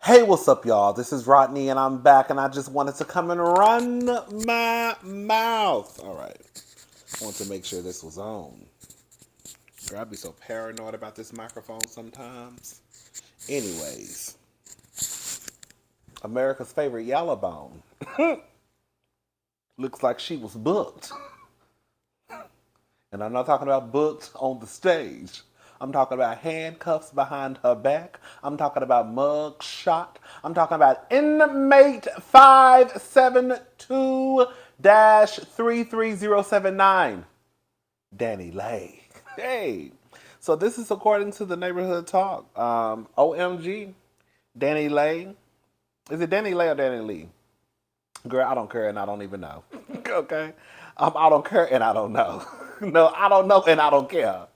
Hey, what's up, y'all? This is Rodney, and I'm back, and I just wanted to come and run my mouth. All right. I want to make sure this was on. Girl, I'd be so paranoid about this microphone sometimes. Anyways, America's favorite yellow bone. Looks like she was booked. And I'm not talking about booked on the stage. I'm talking about handcuffs behind her back. I'm talking about mug shot. I'm talking about inmate 572-33079. DannyLeigh. Hey. So this is according to the neighborhood talk. OMG. DannyLeigh. Is it DannyLeigh or DannyLeigh? Girl, I don't care and I don't even know. Okay? I don't care and I don't know. No, I don't know and I don't care.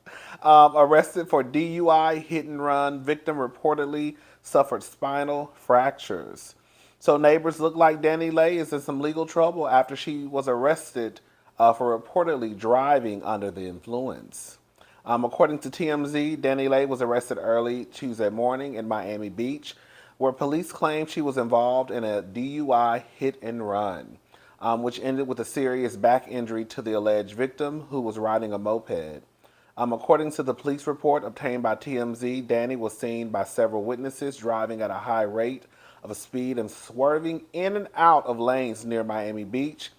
Arrested for DUI hit and run. Victim reportedly suffered spinal fractures. So neighbors look like DannyLeigh is in some legal trouble after she was arrested for reportedly driving under the influence. According to TMZ, DannyLeigh was arrested early Tuesday morning in Miami Beach, where police claim she was involved in a DUI hit and run, which ended with a serious back injury to the alleged victim, who was riding a moped. According to the police report obtained by TMZ, Danny was seen by several witnesses driving at a high rate of speed and swerving in and out of lanes near Miami Beach.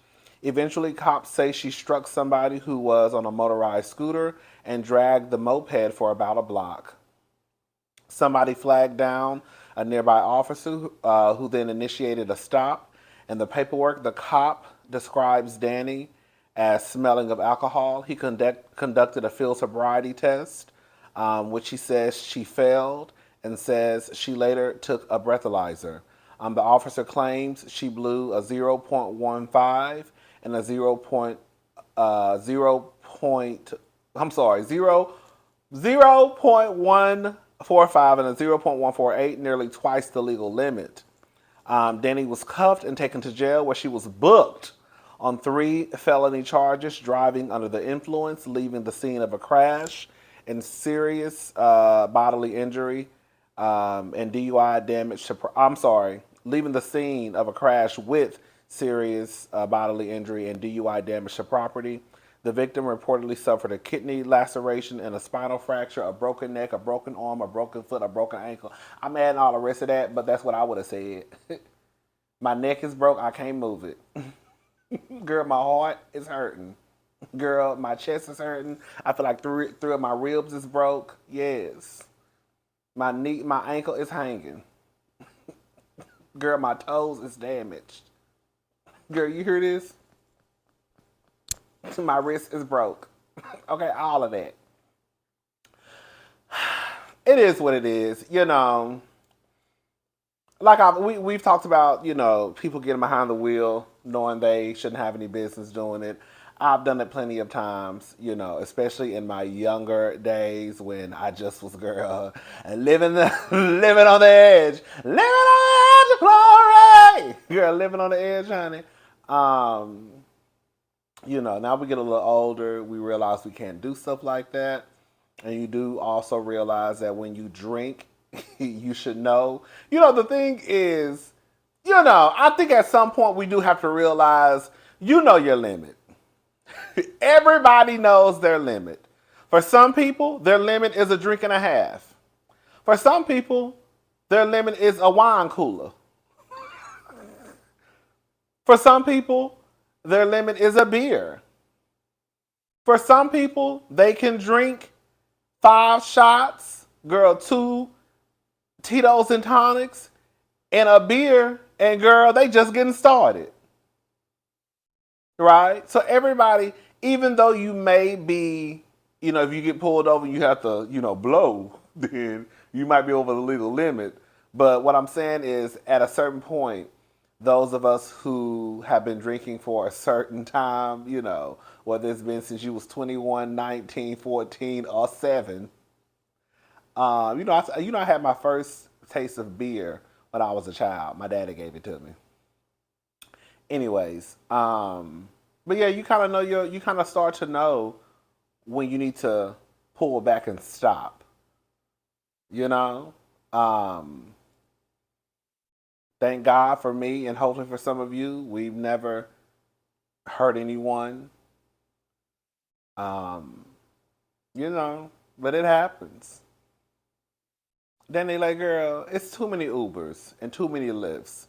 Eventually, cops say she struck somebody who was on a motorized scooter and dragged the moped for about a block. Somebody flagged down a nearby officer who then initiated a stop. In the paperwork, the cop describes Danny as smelling of alcohol. He conducted a field sobriety test, which he says she failed, and says she later took a breathalyzer. The officer claims she blew a 0.15 and a 0.145 and a 0.148, nearly twice the legal limit. Danny was cuffed and taken to jail, where she was booked on 3 felony charges: driving under the influence, leaving the scene of a crash, and serious bodily injury, and DUI damage to. Leaving the scene of a crash with serious bodily injury and DUI damage to property. The victim reportedly suffered a kidney laceration and a spinal fracture, a broken neck, a broken arm, a broken foot, a broken ankle. I'm adding all the rest of that, but that's what I would have said. My neck is broke. I can't move it. Girl, my heart is hurting. Girl, my chest is hurting. I feel like three of my ribs is broke. Yes. My knee, my ankle is hanging. Girl, my toes is damaged. Girl, you hear this? My wrist is broke. Okay, all of that. It is what it is. Like we've talked about, people getting behind the wheel knowing they shouldn't have any business doing it. I've done it plenty of times, especially in my younger days when I just was girl and living on the edge, of glory, girl, living on the edge, honey. Now we get a little older, we realize we can't do stuff like that, and you do also realize that when you drink, you should know. The thing is, I think at some point we do have to realize, your limit. Everybody knows their limit. For some people, their limit is a drink and a half. For some people, their limit is a wine cooler. For some people, their limit is a beer. For some people, they can drink 5 shots, girl, 2 Tito's and tonics, and a beer, and girl, they just getting started. Right? So everybody, even though you may be, if you get pulled over, you have to, blow, then you might be over the legal limit. But what I'm saying is, at a certain point, those of us who have been drinking for a certain time, whether it's been since you was 21, 19, 14, or 7, I had my first taste of beer when I was a child. My daddy gave it to me. Anyways, but yeah, you kind of know you kind of start to know when you need to pull back and stop. Um, Thank God for me and hopefully for some of you, we've never hurt anyone. Um, you know, but it happens. Then they like, girl, it's too many Ubers and too many Lyfts.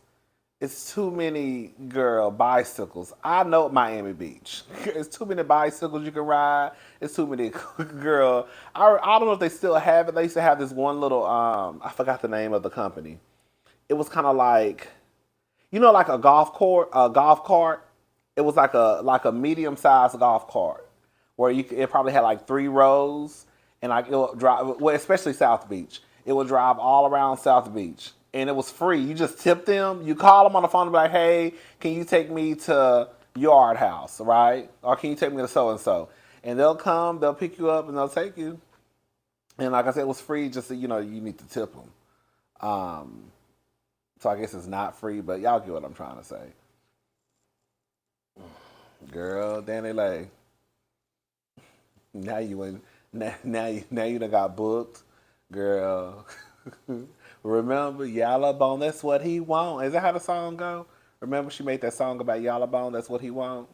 It's too many girl bicycles. I know Miami Beach. It's too many bicycles you can ride. It's too many girl. I don't know if they still have it. They used to have this one little I forgot the name of the company. It was kind of like, like a golf cart. It was like a medium sized golf cart where it probably had like 3 rows and like it would drive. Well, especially South Beach. It would drive all around South Beach and it was free. You just tip them. You call them on the phone and be like, "Hey, can you take me to Yard House, right? Or can you take me to so and so?" And they'll come. They'll pick you up and they'll take you. And like I said, it was free. Just so, you need to tip them. So I guess it's not free, but y'all get what I'm trying to say. Girl, DaniLeigh. Now you in now you done got booked. Girl. Remember Yalla Bone, that's what he want. Is that how the song go? Remember she made that song about Yalla Bone, that's what he want?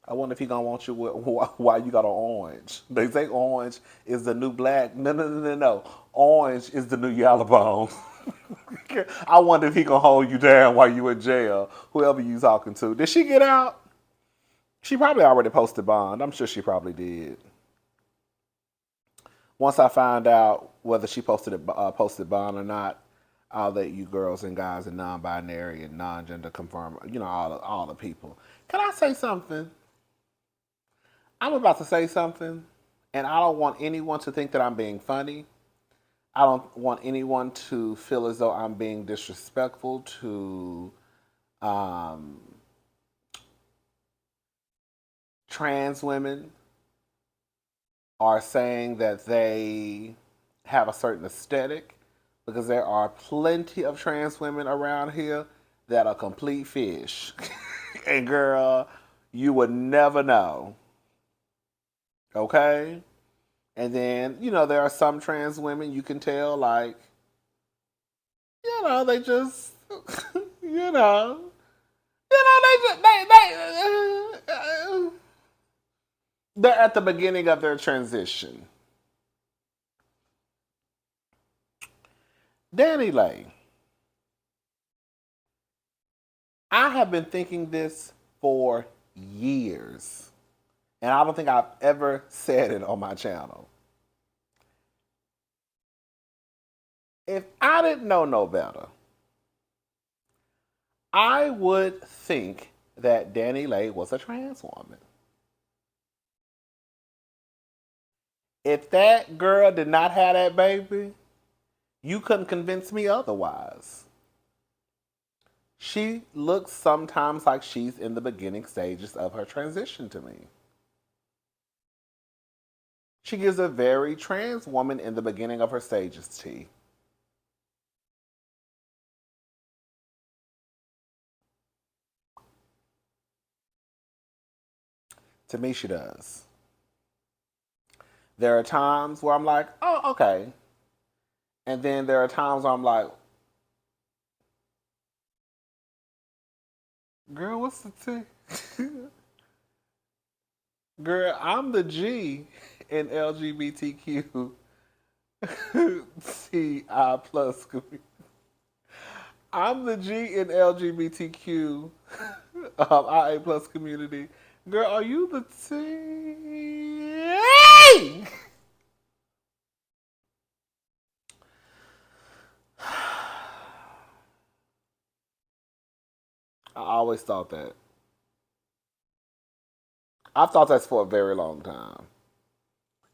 I wonder if he gonna want you while you got an orange. They say orange is the new black. No. Orange is the new yellow bone. I wonder if he gonna hold you down while you in jail. Whoever you talking to. Did she get out? She probably already posted bond. I'm sure she probably did. Once I find out whether she posted bond or not, I'll let you girls and guys and non-binary and non-gender confirm. All the people. Can I say something? I'm about to say something, and I don't want anyone to think that I'm being funny. I don't want anyone to feel as though I'm being disrespectful to trans women or saying that they have a certain aesthetic, because there are plenty of trans women around here that are complete fish. And girl, you would never know. Okay? And then, there are some trans women you can tell, like, they just, they're at the beginning of their transition. DaniLeigh, I have been thinking this for years, and I don't think I've ever said it on my channel. If I didn't know no better, I would think that DaniLeigh was a trans woman. If that girl did not have that baby, you couldn't convince me otherwise. She looks sometimes like she's in the beginning stages of her transition to me. She gives a very trans woman in the beginning of her stages, T. To me, she does. There are times where I'm like, oh, okay. And then there are times where I'm like, girl, what's the T? Girl, I'm the G in LGBTQ TI plus community. I'm the G in LGBTQ IA plus community. Girl, are you the T? I always thought that. I've thought that for a very long time.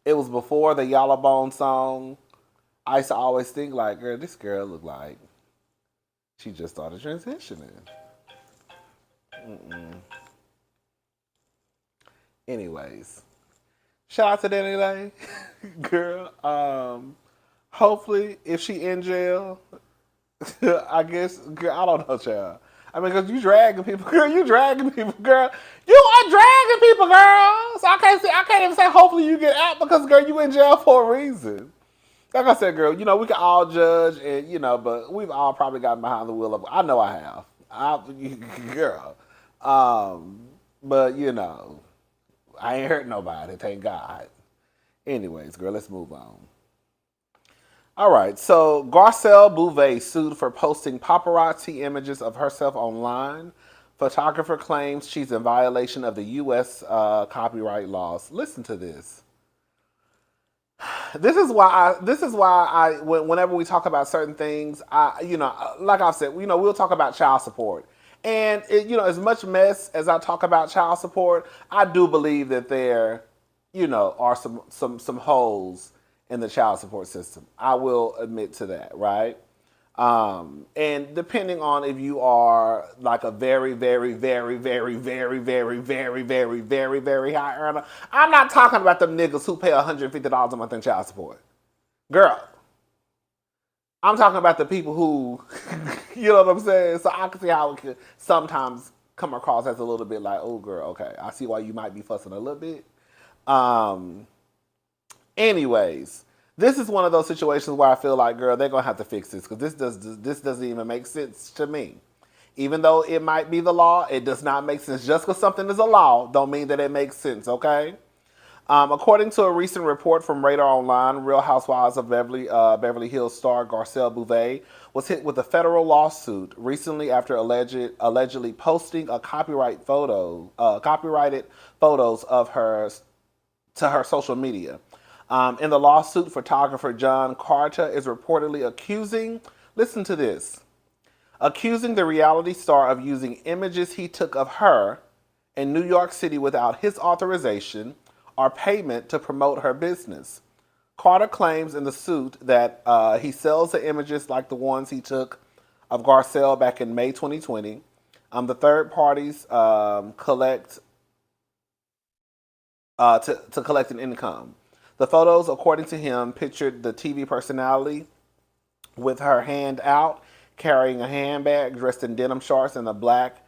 It was before the Yellow Bone song. I used to always think like, girl, this girl look like she just started transitioning. Mm-mm. Anyways, shout out to DaniLeigh. Girl, hopefully if she in jail, I guess, girl, I don't know, child. I mean, because you dragging people, girl. You dragging people, girl. You are dragging people, girl. So I can't even say hopefully you get out because, girl, you in jail for a reason. like I said, girl, we can all judge, and but we've all probably gotten behind the wheel of. I know I have. Girl, but I ain't hurt nobody. Thank God. Anyways, girl, let's move on. All right, so Garcelle Beauvais sued for posting paparazzi images of herself online. Photographer claims she's in violation of the U.S. Copyright laws. Listen to this. Whenever we talk about certain things, like I've said, we'll talk about child support. And as much mess as I talk about child support, I do believe that there, are some holes in the child support system. I will admit to that, right? And depending on if you are like a very, very, very, very, very, very, very, very, very, very high earner, I'm not talking about them niggas who pay $150 a month in child support. Girl, I'm talking about the people who, you know what I'm saying? So I can see how it could sometimes come across as a little bit like, oh, girl, okay, I see why you might be fussing a little bit. Anyways, this is one of those situations where I feel like, girl, they're going to have to fix this because this doesn't even make sense to me. Even though it might be the law, it does not make sense. Just because something is a law don't mean that it makes sense, okay? According to a recent report from Radar Online, Real Housewives of Beverly Hills star Garcelle Beauvais was hit with a federal lawsuit recently after allegedly posting a copyrighted photos of her to her social media. In the lawsuit, photographer John Carter is reportedly listen to this, accusing the reality star of using images he took of her in New York City without his authorization or payment to promote her business. Carter claims in the suit that he sells the images like the ones he took of Garcelle back in May 2020. The third parties collect to collect an income. The photos, according to him, pictured the TV personality with her hand out, carrying a handbag, dressed in denim shorts and a black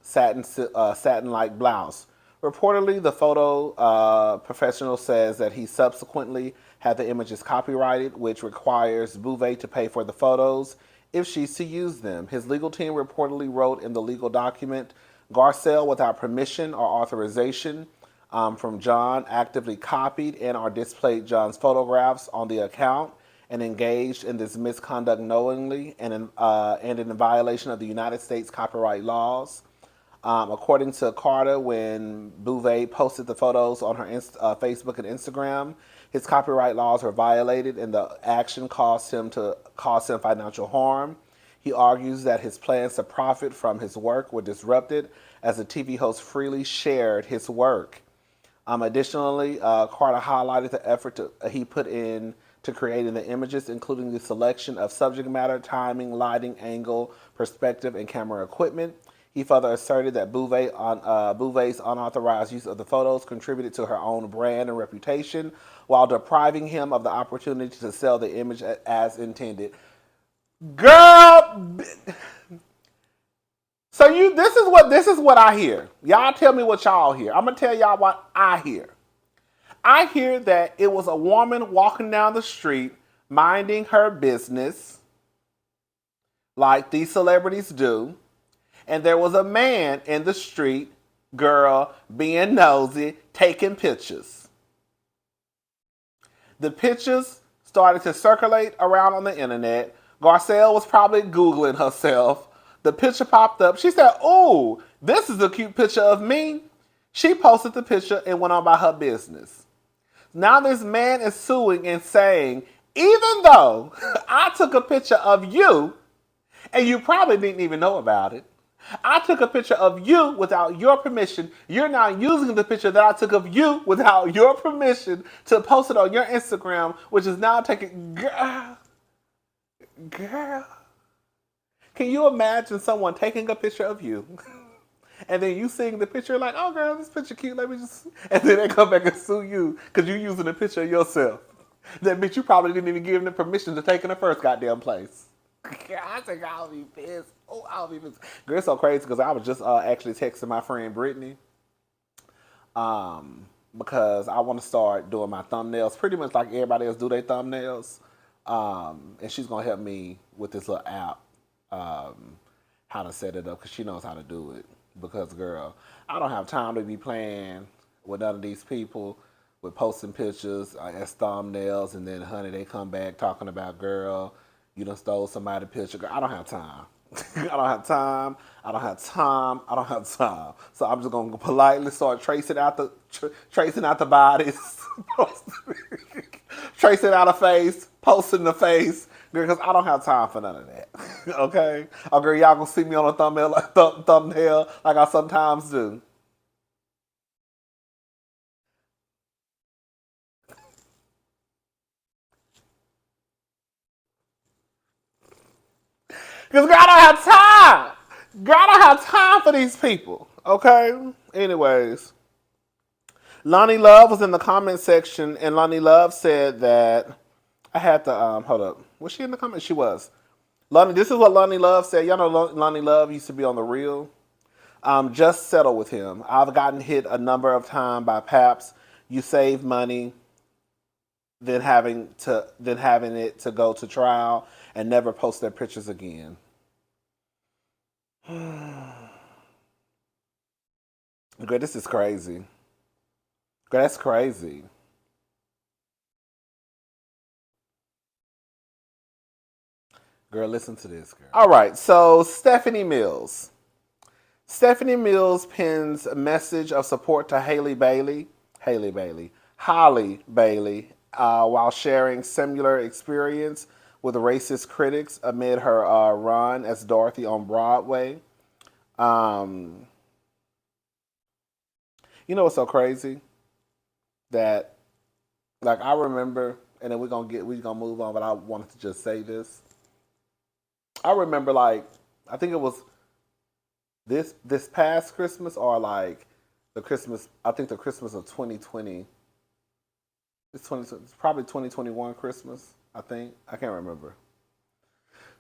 satin-like blouse. Reportedly, the photo professional says that he subsequently had the images copyrighted, which requires Beauvais to pay for the photos if she's to use them. His legal team reportedly wrote in the legal document, Garcelle, without permission or authorization from John, actively copied and or displayed John's photographs on the account and engaged in this misconduct knowingly and in violation of the United States copyright laws. According to Carter, when Beauvais posted the photos on her Facebook and Instagram, his copyright laws were violated and the action caused him financial harm. He argues that his plans to profit from his work were disrupted as the TV host freely shared his work. Additionally, Carter highlighted the effort he put in to creating the images, including the selection of subject matter, timing, lighting, angle, perspective, and camera equipment. He further asserted that Beauvais' unauthorized use of the photos contributed to her own brand and reputation, while depriving him of the opportunity to sell the image as intended. Girl, so this is what I hear. Y'all tell me what y'all hear. I'm gonna tell y'all what I hear. I hear that it was a woman walking down the street, minding her business, like these celebrities do. And there was a man in the street, girl, being nosy, taking pictures. The pictures started to circulate around on the internet. Garcelle was probably Googling herself. The picture popped up. She said, "Ooh, this is a cute picture of me." She posted the picture and went on by her business. Now this man is suing and saying, even though I took a picture of you, and you probably didn't even know about it, I took a picture of you without your permission. You're now using the picture that I took of you without your permission to post it on your Instagram, which is now taking... Girl. Can you imagine someone taking a picture of you and then you seeing the picture like, oh girl, this picture cute, let me just... And then they come back and sue you because you're using a picture of yourself. That bitch, you probably didn't even give them permission to take in the first goddamn place. I think I'll be pissed. Oh, I'll be pissed. Girl, it's so crazy because I was just actually texting my friend Brittany. because I want to start doing my thumbnails pretty much like everybody else do their thumbnails. And she's going to help me with this little app, how to set it up, because she knows how to do it. Because, girl, I don't have time to be playing with none of these people with posting pictures as thumbnails, and then, honey, they come back talking about, girl, you done stole somebody's picture. Girl, I don't have time. I don't have time. I don't have time. I don't have time. So I'm just gonna politely start tracing out the bodies, tracing out a face, posting the face, because I don't have time for none of that. Okay, oh girl, y'all gonna see me on a thumbnail like I sometimes do. Because girl, I don't have time. Girl, I don't have time for these people. Okay. Anyways, Lonnie Love was in the comment section, and Lonnie Love said that I had to hold up. Was she in the comments? She was. Lonnie, this is what Lonnie Love said. Y'all know Lonnie Love used to be on The Real. Just settle with him. I've gotten hit a number of times by Paps. You save money, then having it to go to trial and never post their pictures again. Girl, this is crazy. Girl, that's crazy. Girl, listen to this, girl. All right, so Stephanie Mills. Stephanie Mills pins a message of support to Halle Bailey, while sharing similar experience with racist critics amid her run as Dorothy on Broadway. Um, you know what's so crazy? That like I remember, and then we're gonna move on, but I wanted to just say this. I remember like I think it was this past Christmas or like the Christmas I think the Christmas of 2020. It's probably 2021 Christmas, I think. I can't remember.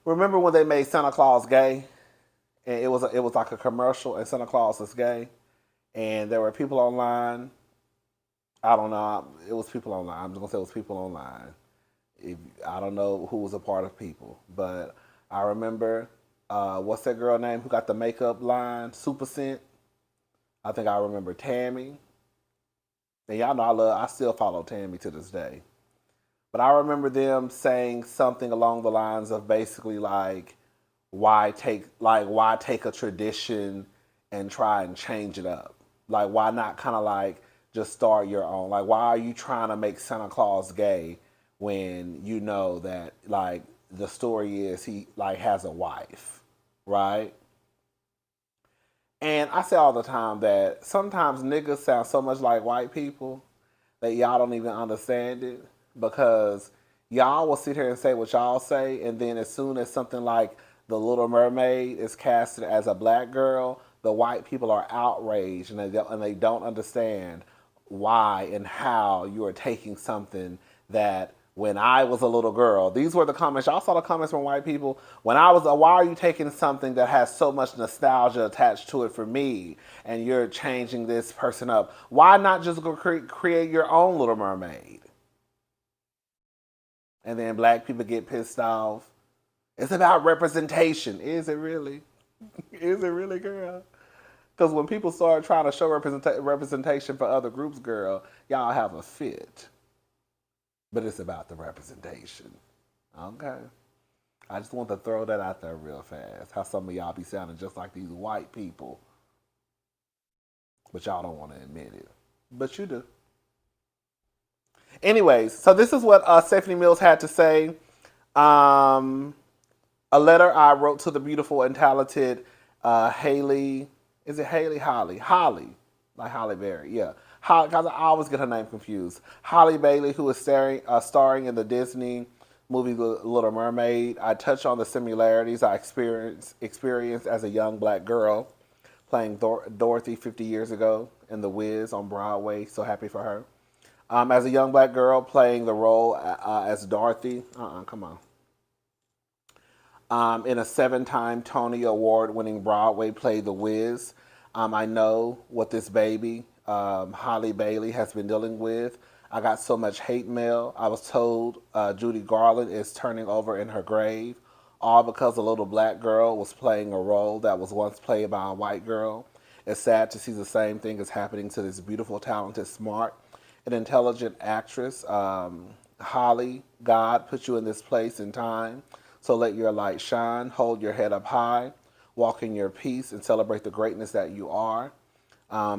Remember when they made Santa Claus gay? And it was like a commercial and Santa Claus is gay. And there were people online. I don't know. It was people online. I'm just gonna say it was people online. I don't know who was a part of people, but I remember what's that girl name who got the makeup line? Super Scent. I think I remember Tammy. And y'all know I still follow Tammy to this day. But I remember them saying something along the lines of basically like why take a tradition and try and change it up? Like why not kind of like just start your own? Like why are you trying to make Santa Claus gay when you know that like the story is he like has a wife, right? And I say all the time that sometimes niggas sound so much like white people that y'all don't even understand it because y'all will sit here and say what y'all say, and then as soon as something like The Little Mermaid is casted as a black girl, the white people are outraged and they don't understand why and how you are taking something that when I was a little girl, these were the comments. Y'all saw the comments from white people. When I was, why are you taking something that has so much nostalgia attached to it for me, and you're changing this person up? Why not just go create your own Little Mermaid? And then black people get pissed off. It's about representation. Is it really? Is it really, girl? Because when people start trying to show representation for other groups, girl, y'all have a fit. But it's about the representation. Okay. I just want to throw that out there real fast. How some of y'all be sounding just like these white people. But y'all don't want to admit it. But you do. Anyways, so this is what Stephanie Mills had to say. A letter I wrote to the beautiful and talented Haley. Is it Haley? Holly. Like Halle Berry, yeah. Because I always get her name confused. Halle Bailey, who is starring in the Disney movie Little Mermaid. I touch on the similarities I experienced as a young black girl playing Dorothy 50 years ago in The Wiz on Broadway. So happy for her. As a young black girl playing the role as Dorothy. Come on. In a 7-time Tony Award winning Broadway play, The Wiz. I know what this baby Halle Bailey has been dealing with. I got so much hate mail. I was told Judy Garland is turning over in her grave, all because a little black girl was playing a role that was once played by a white girl. It's sad to see the same thing is happening to this beautiful, talented, smart, and intelligent actress. Holly, God put you in this place and time, so let your light shine. Hold your head up high, walk in your peace, and celebrate the greatness that you are.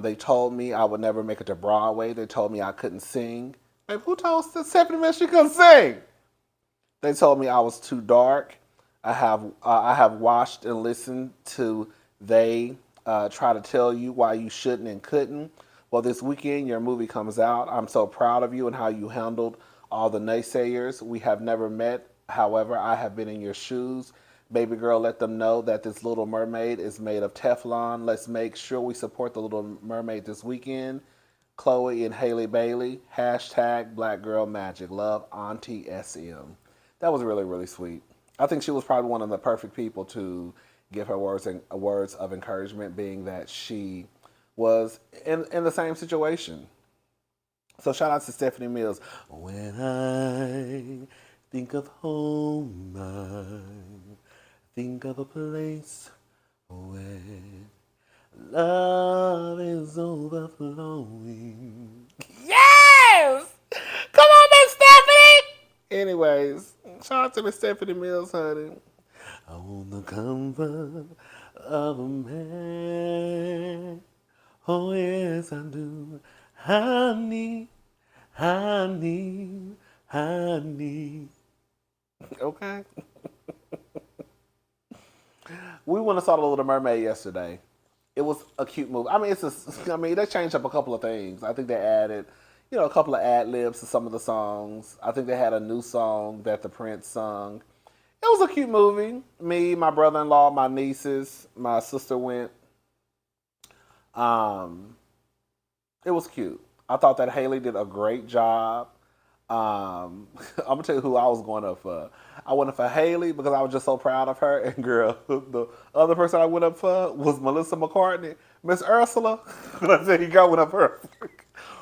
They told me I would never make it to Broadway. They told me I couldn't sing. Babe, who told Stephanie Mills she couldn't sing? They told me I was too dark. I have watched and listened to they try to tell you why you shouldn't and couldn't. Well, this weekend your movie comes out. I'm so proud of you and how you handled all the naysayers. We have never met. However, I have been in your shoes. Baby girl, let them know that this Little Mermaid is made of Teflon. Let's make sure we support the Little Mermaid this weekend. Chloe and Halle Bailey. Hashtag Black Girl Magic. Love, Auntie SM. That was really, really sweet. I think she was probably one of the perfect people to give her words of encouragement, being that she was in the same situation. So shout out to Stephanie Mills. When I think of home, I think of a place where love is overflowing. Yes! Come on, Miss Stephanie! Anyways, shout out to Miss Stephanie Mills, honey. I want the comfort of a man. Oh, yes, I do. I need, I need, I need. Okay. We went and saw The Little Mermaid yesterday. It was a cute movie. I mean, they changed up a couple of things. I think they added, a couple of ad libs to some of the songs. I think they had a new song that the Prince sung. It was a cute movie. Me, my brother-in-law, my nieces, my sister went. It was cute. I thought that Haley did a great job. I'm gonna tell you who I was going up for. I went up for Haley because I was just so proud of her. And girl, the other person I went up for was Melissa McCartney, Miss Ursula. When I tell you, I went up for her.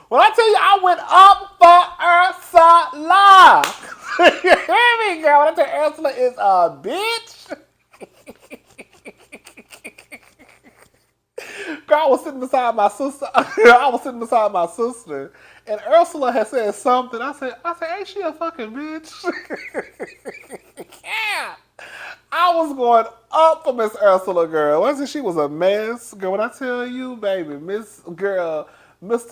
When I tell you, I went up for Ursula. You hear me, girl? When I tell you, Ursula is a bitch. Girl, I was sitting beside my sister. And Ursula had said something. I said, ain't she a fucking bitch? Yeah. I was going up for Miss Ursula, girl. Wasn't she was a mess? Girl, when I tell you, baby, Mr.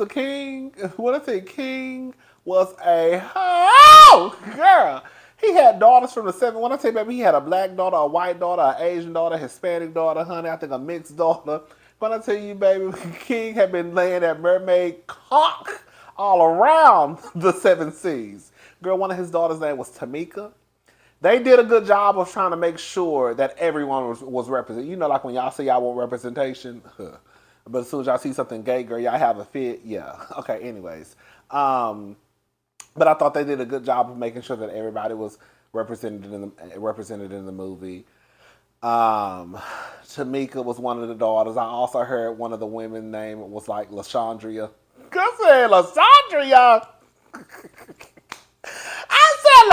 King, when I say King was a hoe, girl. He had daughters from the seven. When I tell you, baby, he had a black daughter, a white daughter, an Asian daughter, a Hispanic daughter, honey. I think a mixed daughter. But I tell you, baby, King had been laying that mermaid cock all around the seven seas. Girl, one of his daughters' name was Tamika. They did a good job of trying to make sure that everyone was represented. You know, like when y'all say y'all want representation, but as soon as y'all see something gay, girl, y'all have a fit. Yeah. Okay, anyways. But I thought they did a good job of making sure that everybody was represented in the movie. Tamika was one of the daughters. I also heard one of the women name was like LaShondria. I said LaShondria. I said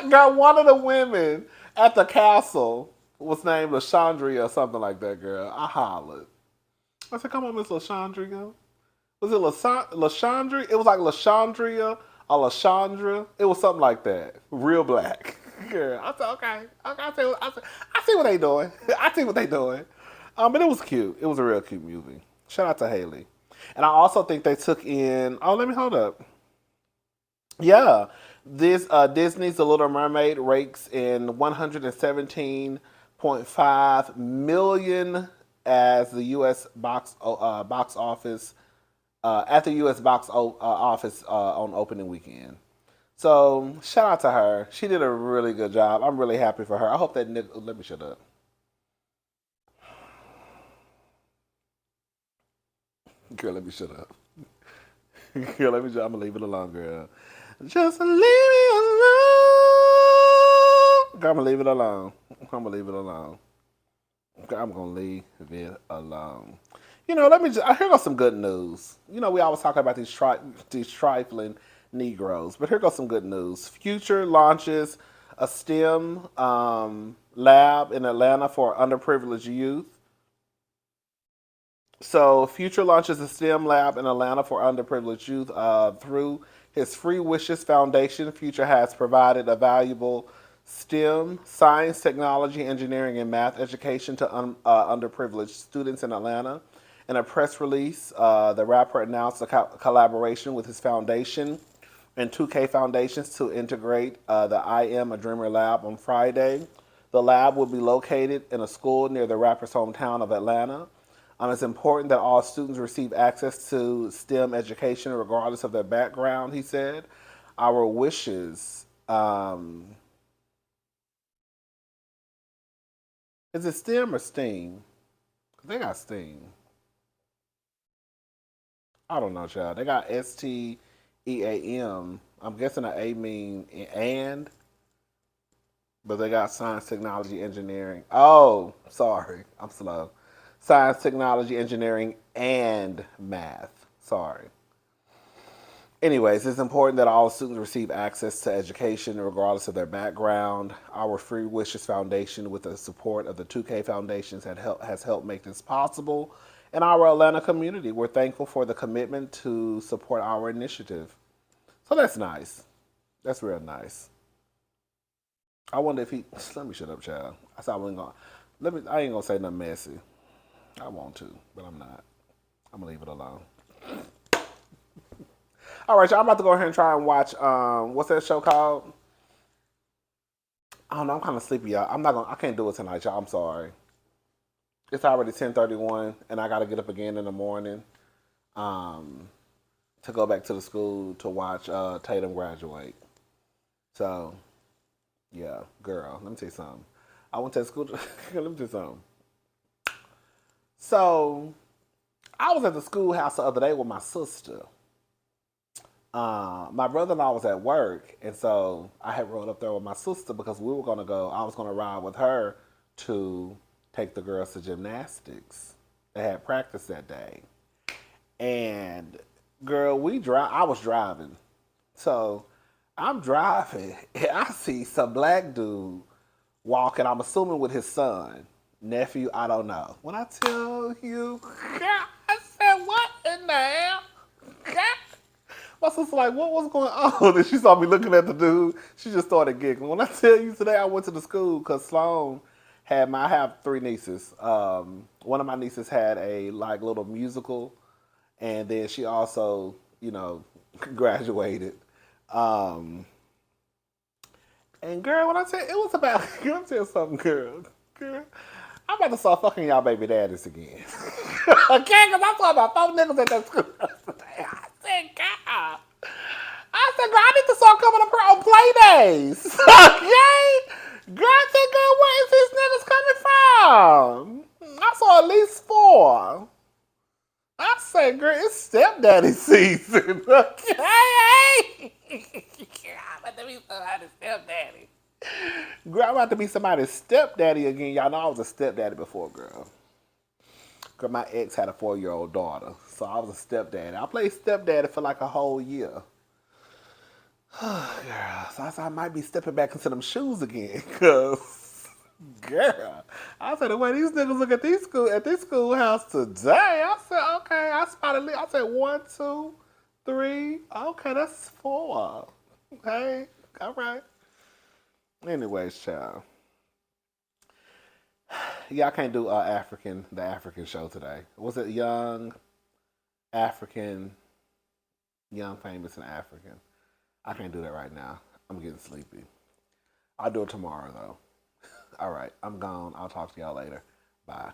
LaShondria. Girl, one of the women at the castle was named LaShondria or something like that, girl. I hollered. I said, come on, Miss LaShondria. Was it LaShondria? It was like LaShondria or LaShondra. It was something like that. Real black. Girl, I said, okay. I see what they doing. I see what they doing. But it was cute. It was a real cute movie. Shout out to Haley. And I also think they took in. Oh, let me hold up. Yeah, this Disney's The Little Mermaid rakes in 117.5 million as the U.S. box office at the U.S. box office on opening weekend. So shout out to her. She did a really good job. I'm really happy for her. I hope that let me shut up. Girl, let me shut up. Girl, I'm gonna leave it alone, girl. Just leave me alone. Girl, I'm gonna leave it alone. I'm gonna leave it alone. I'm gonna leave it alone. Let me just, here goes some good news. We always talk about these trifling Negroes, but here goes some good news. Future launches a STEM lab in Atlanta for underprivileged youth. So, Future launches a STEM lab in Atlanta for underprivileged youth through his Free Wishes Foundation. Future has provided a valuable STEM, science, technology, engineering, and math education to underprivileged students in Atlanta. In a press release, the rapper announced a collaboration with his foundation and 2K Foundations to integrate the I Am a Dreamer lab on Friday. The lab will be located in a school near the rapper's hometown of Atlanta. It's important that all students receive access to STEM education regardless of their background, he said. Our wishes. Is it STEM or STEAM? They got STEAM. I don't know, child. They got STEAM. I'm guessing the A mean and, but they got science, technology, engineering. Oh, sorry. I'm slow. Science, technology, engineering, and math. Sorry. Anyways, it's important that all students receive access to education regardless of their background. Our Free Wishes Foundation, with the support of the 2K Foundations, has helped make this possible. In our Atlanta community, we're thankful for the commitment to support our initiative. So that's nice. That's real nice. I wonder if he. Let me shut up, child. I said I wasn't gonna. I ain't gonna say nothing messy. I want to, but I'm not. I'm gonna leave it alone. All right, y'all. I'm about to go ahead and try and watch. What's that show called? I don't know. I'm kind of sleepy, y'all. I'm not gonna. I can't do it tonight, y'all. I'm sorry. It's already 10:31, and I gotta get up again in the morning, to go back to the school to watch Tatum graduate. So, yeah, girl. Let me tell you something. I went to the school. Let me tell you something. So, I was at the schoolhouse the other day with my sister. My brother-in-law was at work, and so I had rode up there with my sister because we were gonna go. I was gonna ride with her to take the girls to gymnastics. They had practice that day, and girl, I was driving, so I'm driving, and I see some black dude walking. I'm assuming with his son, nephew. I don't know. When I tell you, I said, "What in the hell?" My sister like, what was going on? And she saw me looking at the dude. She just started giggling. When I tell you today, I went to the school because Sloan I have three nieces. One of my nieces had a little musical, and then she also, graduated. Um, and girl, when I tell you, it was about, let me tell you something, girl, I'm about to start fucking y'all baby daddies again. Okay, because I saw about 4 niggas at that school. I said, God. I said, girl, I need to start coming up here on play days. Okay? Girl, I said, girl, where is these niggas coming from? I saw at least 4. I said, girl, it's stepdaddy season. Okay? I'm about to be somebody's stepdaddy. Girl, I'm about to be somebody's stepdaddy again. Y'all know I was a stepdaddy before, girl. Girl, my ex had a 4-year-old daughter, so I was a stepdaddy. I played stepdaddy for like a whole year. Girl, so I said I might be stepping back into them shoes again, cause girl, I said the way these niggas look at this schoolhouse today. I said okay, I spotted. I said 1, 2, 3. Okay, that's 4. Hey, all right. Anyways, child. Yeah, I can't do the African show today. Was it African, young, famous, and African? I can't do that right now. I'm getting sleepy. I'll do it tomorrow, though. All right, I'm gone. I'll talk to y'all later. Bye.